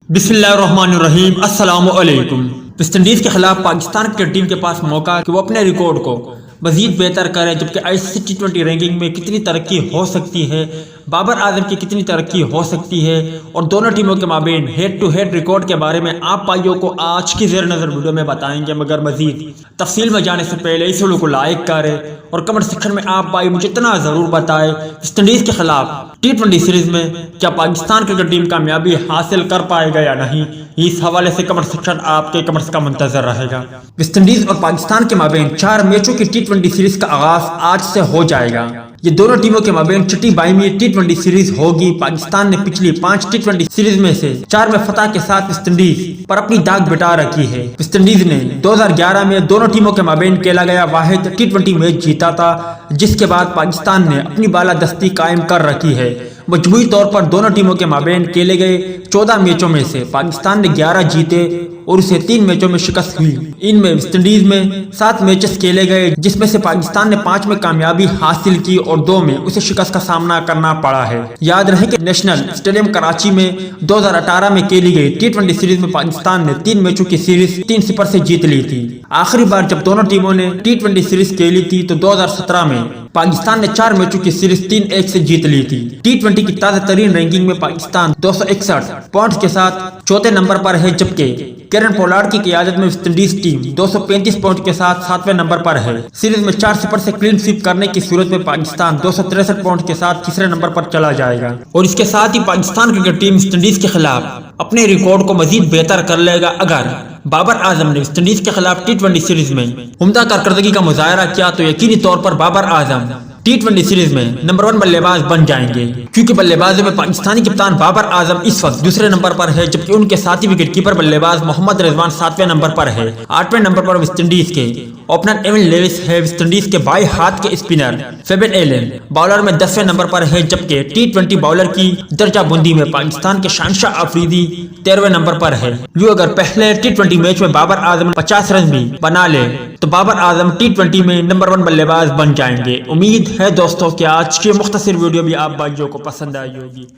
بسم اللہ الرحمن الرحیم۔ السلام علیکم۔ ویسٹ انڈیز کے خلاف پاکستان کرکٹ ٹیم کے پاس موقع کہ وہ اپنے ریکارڈ کو مزید بہتر کرے، جبکہ آئی سی سی T20 رینکنگ میں کتنی ترقی ہو سکتی ہے، بابر اعظم کی کتنی ترقی ہو سکتی ہے، اور دونوں ٹیموں کے مابین ہیڈ ٹو ہیڈ ریکارڈ کے بارے میں آپ بھائیوں کو آج کی زیر نظر ویڈیو میں بتائیں گے۔ مگر مزید تفصیل میں جانے سے پہلے اس ویڈیو کو لائک کریں اور کمنٹ سیکشن میں آپ بھائی مجھے اتنا ضرور بتائیں ویسٹ انڈیز کے خلاف T20 سیریز میں کیا پاکستان کرکٹ ٹیم کامیابی حاصل کر پائے گا یا نہیں۔ اس حوالے سے کمنٹ سیکشن آپ کے کمنٹس کا منتظر رہے گا۔ ویسٹ انڈیز اور پاکستان کے مابین 4 میچوں کی T20 سیریز کا آغاز آج سے ہو جائے گا۔ یہ دونوں ٹیموں کے مابین چھٹی 22ویں T20 سیریز ہوگی۔ پاکستان نے پچھلی 5 T20 سیریز میں سے 4 میں فتح کے ساتھ ویسٹ انڈیز پر اپنی داغ بٹا رکھی ہے۔ ویسٹ انڈیز نے 2011 میں دونوں ٹیموں کے مابین کھیلا گیا واحد T20 میچ جیتا تھا، جس کے بعد پاکستان نے اپنی بالادستی قائم کر رکھی ہے۔ مجموعی طور پر دونوں ٹیموں کے مابین کھیلے گئے 14 میچوں میں سے پاکستان نے 11 جیتے اور اسے 3 میچوں میں شکست ہوئی۔ ان میں ویسٹ انڈیز میں 7 میچز کھیلے گئے، جس میں سے پاکستان نے 5 میں کامیابی حاصل کی اور 2 میں اسے شکست کا سامنا کرنا پڑا ہے۔ یاد رہے کہ نیشنل اسٹیڈیم کراچی میں 2018 میں کھیلی گئی T20 سیریز میں پاکستان نے 3 میچوں کی سیریز 3-0 سے جیت لی تھی۔ آخری بار جب دونوں ٹیموں نے T20 سیریز کھیلی تھی تو 2017 میں پاکستان نے 4 میچوں کی سیریز 3-1 سے جیت لی تھی۔ T20 کی تازہ ترین رینکنگ میں پاکستان 261 پوائنٹس کے ساتھ چوتھے نمبر پر ہے، جبکہ کیرن پولارڈ کی قیادت میں ویسٹ انڈیز ٹیم 235 پوائنٹ کے ساتھ 7ویں نمبر پر ہے۔ سیریز میں 4-0 سے کلین سویپ کرنے کی صورت میں پاکستان 263 پوائنٹ کے ساتھ تیسرے نمبر پر چلا جائے گا، اور اس کے ساتھ ہی Pakistan cricket team West Indies کے خلاف اپنے ریکارڈ کو مزید بہتر کر لے گا۔ اگر بابر اعظم نے ویسٹ انڈیز کے خلاف T20 سیریز میں عمدہ کارکردگی کا مظاہرہ کیا تو یقینی طور پر بابر اعظم T20 سیریز میں نمبر 1 بلے باز بن جائیں گے، کیونکہ بلے بازی میں پاکستانی کپتان بابر اعظم اس وقت دوسرے نمبر پر ہے، جبکہ ان کے ساتھی وکٹ کیپر بلے باز محمد رضوان 7ویں نمبر پر ہے۔ 8ویں نمبر پر ویسٹ انڈیز کے اوپنر ایون لیوس ہے۔ ویسٹ انڈیز کے بائیں ہاتھ کے اسپنر فیبن ایلن باؤلر میں 10ویں نمبر پر ہے، جبکہ T20 باؤلر کی درجہ بندی میں پاکستان کے شہنشاہ آفریدی 13ویں نمبر پر ہے۔ جو اگر پہلے T20 میچ میں بابر اعظم 50 رن بھی بنا لے تو بابر اعظم T20 میں نمبر 1 بلے باز بن جائیں گے۔ امید ہے دوستوں کہ آج کی مختصر ویڈیو بھی آپ بھائیوں کو پسند آئی ہوگی۔